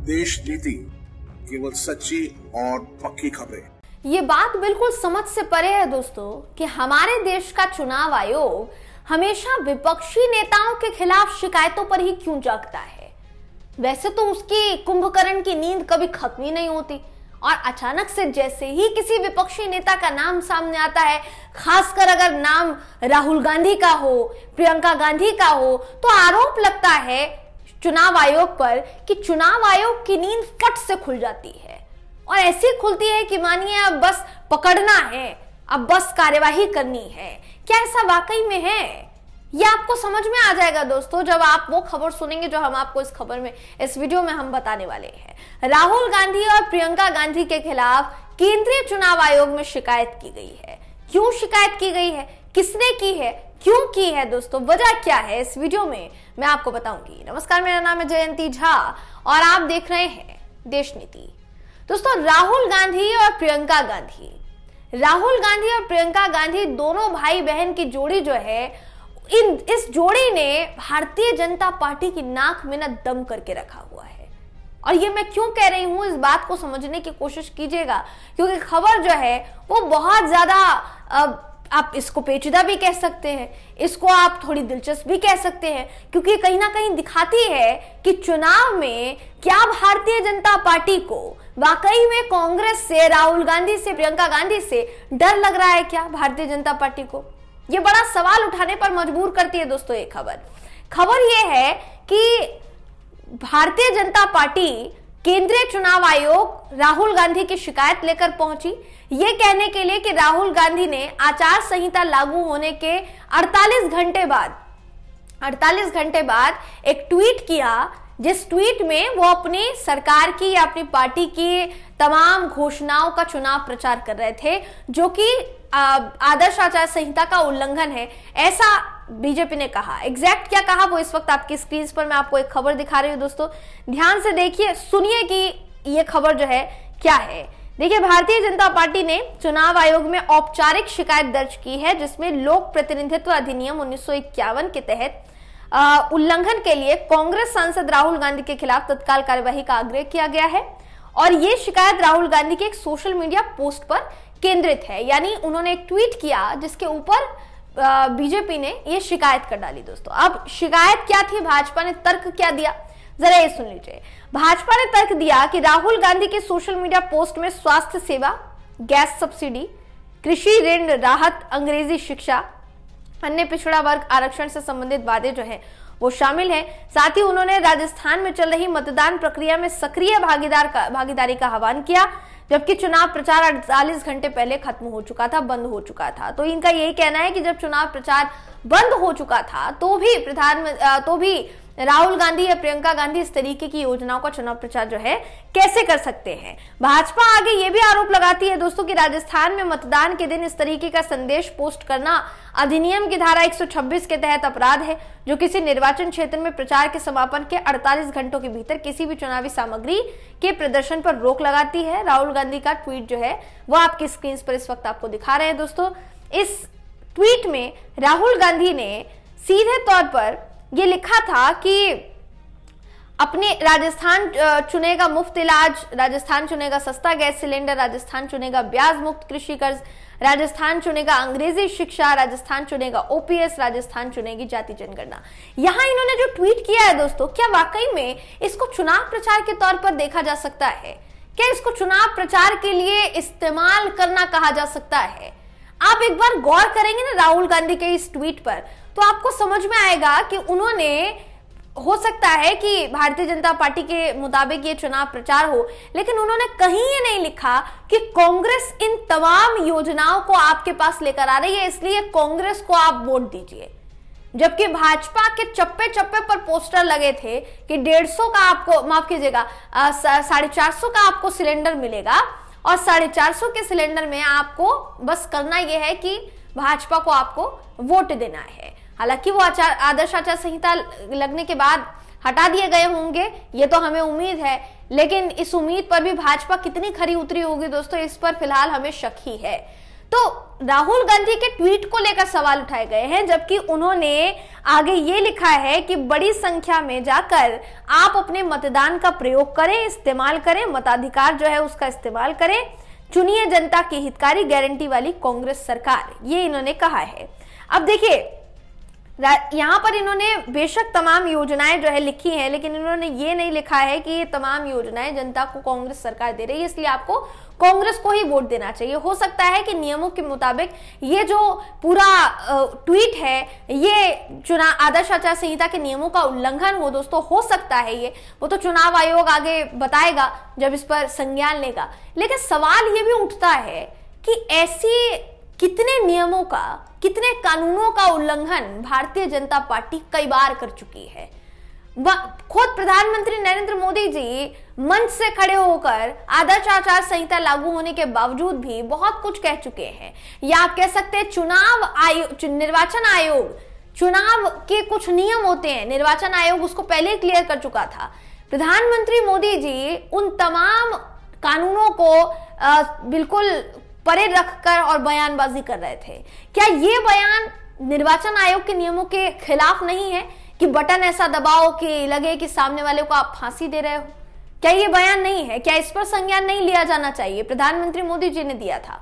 देश नीति केवल सच्ची और पक्की खबरें। ये बात बिल्कुल समझ से परे है दोस्तों कि हमारे देश का चुनाव आयोग हमेशा विपक्षी नेताओं के खिलाफ शिकायतों पर ही क्यों जागता है। वैसे तो उसकी कुंभकर्ण की नींद कभी खत्म ही नहीं होती और अचानक से जैसे ही किसी विपक्षी नेता का नाम सामने आता है, खासकर अगर नाम राहुल गांधी का हो, प्रियंका गांधी का हो, तो आरोप लगता है चुनाव आयोग पर कि चुनाव आयोग की नींद फट से खुल जाती है और ऐसी खुलती है कि मानिए अब बस पकड़ना है, अब बस कार्यवाही करनी है। क्या ऐसा वाकई में है? ये आपको समझ में आ जाएगा दोस्तों जब आप वो खबर सुनेंगे जो हम आपको इस वीडियो में हम बताने वाले हैं। राहुल गांधी और प्रियंका गांधी के खिलाफ केंद्रीय चुनाव आयोग में शिकायत की गई है। क्यों शिकायत की गई है, किसने की है, क्यों की है दोस्तों, वजह क्या है, इस वीडियो में मैं आपको बताऊंगी। नमस्कार, मेरा नाम है जयंती झा और आप देख रहे हैं देश नीति। दोस्तों, राहुल गांधी और प्रियंका गांधी दोनों भाई बहन की जोड़ी जो है, इस जोड़ी ने भारतीय जनता पार्टी की नाक में न दम करके रखा हुआ है। और ये मैं क्यों कह रही हूं, इस बात को समझने की कोशिश कीजिएगा क्योंकि खबर जो है वो बहुत ज्यादा, आप इसको पेचीदा भी कह सकते हैं, इसको आप थोड़ी दिलचस्प भी कह सकते हैं, क्योंकि कहीं ना कहीं दिखाती है कि चुनाव में क्या भारतीय जनता पार्टी को वाकई में कांग्रेस से, राहुल गांधी से, प्रियंका गांधी से डर लग रहा है क्या भारतीय जनता पार्टी को। ये बड़ा सवाल उठाने पर मजबूर करती है दोस्तों ये खबर ये है कि भारतीय जनता पार्टी केंद्रीय चुनाव आयोग राहुल गांधी की शिकायत लेकर पहुंची, ये कहने के लिए कि राहुल गांधी ने आचार संहिता लागू होने के 48 घंटे बाद एक ट्वीट किया, जिस ट्वीट में वो अपनी सरकार की या अपनी पार्टी की तमाम घोषणाओं का चुनाव प्रचार कर रहे थे, जो कि आदर्श आचार संहिता का उल्लंघन है, ऐसा बीजेपी ने कहा। एग्जैक्ट क्या कहा वो इस वक्त आपकी स्क्रीन पर मैं आपको एक खबर दिखा रही हूं दोस्तों, ध्यान से देखिए, सुनिए कि ये खबर जो है क्या है। देखिए, भारतीय जनता पार्टी ने चुनाव आयोग में औपचारिक शिकायत दर्ज की है जिसमें लोक प्रतिनिधित्व अधिनियम 1951 के तहत उल्लंघन के लिए कांग्रेस सांसद राहुल गांधी के खिलाफ तत्काल कार्यवाही का आग्रह किया गया है और ये शिकायत राहुल गांधी के एक सोशल मीडिया पोस्ट पर केंद्रित है। यानी उन्होंने एक ट्वीट किया जिसके ऊपर बीजेपी ने ये शिकायत कर डाली। दोस्तों, अब शिकायत क्या थी, भाजपा ने तर्क क्या दिया, जरा ये सुन लीजिए। भाजपा ने तर्क दिया कि राहुल गांधी के सोशल मीडिया पोस्ट में स्वास्थ्य सेवा, गैस सब्सिडी, कृषि ऋण राहत, अंग्रेजी शिक्षा, अन्य पिछड़ा वर्ग आरक्षण से संबंधित बातें जो है वो शामिल है। साथ ही उन्होंने राजस्थान में चल रही मतदान प्रक्रिया में सक्रिय भागीदारी का आह्वान किया, जबकि चुनाव प्रचार 48 घंटे पहले खत्म हो चुका था, बंद हो चुका था। तो इनका यही कहना है कि जब चुनाव प्रचार बंद हो चुका था तो भी राहुल गांधी या प्रियंका गांधी इस तरीके की योजनाओं का चुनाव प्रचार जो है कैसे कर सकते हैं। भाजपा आगे ये भी आरोप लगाती है दोस्तों कि राजस्थान में मतदान के दिन इस तरीके का संदेश पोस्ट करना अधिनियम की धारा 126 के तहत अपराध है, जो किसी निर्वाचन क्षेत्र में प्रचार के समापन के 48 घंटों के भीतर किसी भी चुनावी सामग्री के प्रदर्शन पर रोक लगाती है। राहुल गांधी का ट्वीट जो है वो आपकी स्क्रीन पर इस वक्त आपको दिखा रहे हैं दोस्तों। इस ट्वीट में राहुल गांधी ने सीधे तौर पर ये लिखा था कि अपने राजस्थान चुनेगा मुफ्त इलाज, राजस्थान चुनेगा सस्ता गैस सिलेंडर, राजस्थान चुनेगा ब्याज मुक्त कृषि कर्ज, राजस्थान चुनेगा अंग्रेजी शिक्षा, राजस्थान चुनेगा ओपीएस, राजस्थान चुनेगी जाति जनगणना। यहां इन्होंने जो ट्वीट किया है दोस्तों, क्या वाकई में इसको चुनाव प्रचार के तौर पर देखा जा सकता है? क्या इसको चुनाव प्रचार के लिए इस्तेमाल करना कहा जा सकता है? आप एक बार गौर करेंगे ना राहुल गांधी के इस ट्वीट पर, तो आपको समझ में आएगा कि उन्होंने, हो सकता है कि भारतीय जनता पार्टी के मुताबिक ये चुनाव प्रचार हो, लेकिन उन्होंने कहीं ये नहीं लिखा कि कांग्रेस इन तमाम योजनाओं को आपके पास लेकर आ रही है, इसलिए कांग्रेस को आप वोट दीजिए। जबकि भाजपा के चप्पे चप्पे पर पोस्टर लगे थे कि 150 का आपको, माफ कीजिएगा, 450 का आपको सिलेंडर मिलेगा और 450 के सिलेंडर में आपको बस करना यह है कि भाजपा को आपको वोट देना है। हालांकि वो आदर्श आचार संहिता लगने के बाद हटा दिए गए होंगे, ये तो हमें उम्मीद है, लेकिन इस उम्मीद पर भी भाजपा कितनी खरी उतरी होगी दोस्तों, इस पर फिलहाल हमें शक ही है। तो राहुल गांधी के ट्वीट को लेकर सवाल उठाए गए हैं, जबकि उन्होंने आगे ये लिखा है कि बड़ी संख्या में जाकर आप अपने मतदान का प्रयोग करें, इस्तेमाल करें, मताधिकार जो है उसका इस्तेमाल करें, चुनिए जनता की हितकारी गारंटी वाली कांग्रेस सरकार, ये इन्होंने कहा है। अब देखिए यहां पर इन्होंने बेशक तमाम योजनाएं जो है लिखी हैं, लेकिन इन्होंने ये नहीं लिखा है कि ये तमाम योजनाएं जनता को कांग्रेस सरकार दे रही है, इसलिए आपको कांग्रेस को ही वोट देना चाहिए। हो सकता है कि नियमों के मुताबिक ये जो पूरा ट्वीट है ये चुनाव आदर्श आचार संहिता के नियमों का उल्लंघन हो दोस्तों, हो सकता है ये, वो तो चुनाव आयोग आगे बताएगा जब इस पर संज्ञान लेगा। लेकिन सवाल ये भी उठता है कि ऐसी कितने नियमों का, कितने कानूनों का उल्लंघन भारतीय जनता पार्टी कई बार कर चुकी है। खुद प्रधानमंत्री नरेंद्र मोदी जी मंच से खड़े होकर आदर्श आचार संहिता लागू होने के बावजूद भी बहुत कुछ कह चुके हैं, या आप कह सकते हैं निर्वाचन आयोग, चुनाव के कुछ नियम होते हैं, निर्वाचन आयोग उसको पहले क्लियर कर चुका था। प्रधानमंत्री मोदी जी उन तमाम कानूनों को बिल्कुल परे रखकर और बयानबाजी कर रहे थे। क्या ये बयान निर्वाचन आयोग के नियमों के खिलाफ नहीं है कि बटन ऐसा दबाओ कि लगे कि सामने वाले को आप फांसी दे रहे हो? क्या ये बयान नहीं है? क्या इस पर संज्ञान नहीं लिया जाना चाहिए? प्रधानमंत्री मोदी जी ने दिया था,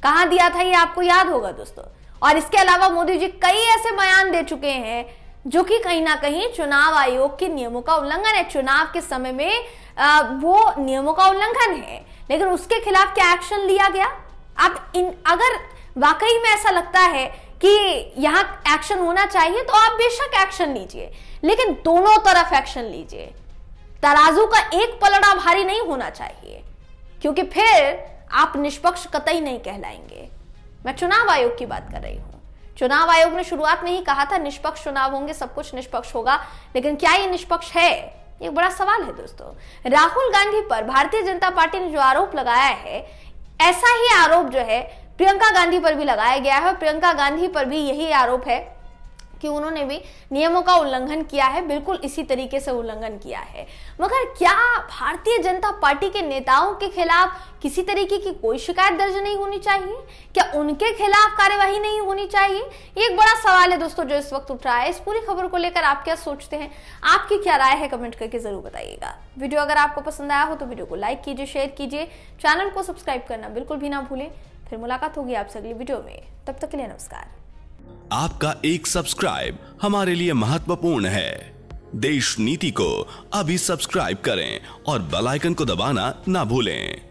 कहां दिया था ये आपको याद होगा दोस्तों। और इसके अलावा मोदी जी कई ऐसे बयान दे चुके हैं जो कि कहीं ना कहीं चुनाव आयोग के नियमों का उल्लंघन है। चुनाव के समय में वो नियमों का उल्लंघन है, लेकिन उसके खिलाफ क्या एक्शन लिया गया? आप अगर वाकई में ऐसा लगता है कि यहां एक्शन होना चाहिए तो आप बेशक एक्शन लीजिए, लेकिन दोनों तरफ एक्शन लीजिए। तराजू का एक पलड़ा भारी नहीं होना चाहिए, क्योंकि फिर आप निष्पक्ष कतई नहीं कहलाएंगे। मैं चुनाव आयोग की बात कर रही हूं। चुनाव आयोग ने शुरुआत में ही कहा था निष्पक्ष चुनाव होंगे, सब कुछ निष्पक्ष होगा, लेकिन क्या ये निष्पक्ष है? एक बड़ा सवाल है दोस्तों। राहुल गांधी पर भारतीय जनता पार्टी ने जो आरोप लगाया है, ऐसा ही आरोप जो है प्रियंका गांधी पर भी लगाया गया है। प्रियंका गांधी पर भी यही आरोप है कि उन्होंने भी नियमों का उल्लंघन किया है, बिल्कुल इसी तरीके से उल्लंघन किया है। मगर क्या भारतीय जनता पार्टी के नेताओं के खिलाफ किसी तरीके की कोई शिकायत दर्ज नहीं होनी चाहिए? क्या उनके खिलाफ कार्यवाही नहीं होनी चाहिए? ये एक बड़ा सवाल है दोस्तों जो इस वक्त उठ रहा है। इस पूरी खबर को लेकर आप क्या सोचते हैं? आपकी क्या राय है? कमेंट करके जरूर बताइएगा। वीडियो अगर आपको पसंद आया हो तो वीडियो को लाइक कीजिए, शेयर कीजिए, चैनल को सब्सक्राइब करना बिल्कुल भी ना भूलें। फिर मुलाकात होगी आपसे अगली वीडियो में, तब तक के लिए नमस्कार। आपका एक सब्सक्राइब हमारे लिए महत्वपूर्ण है। देश नीति को अभी सब्सक्राइब करें और बेल आइकन को दबाना ना भूलें।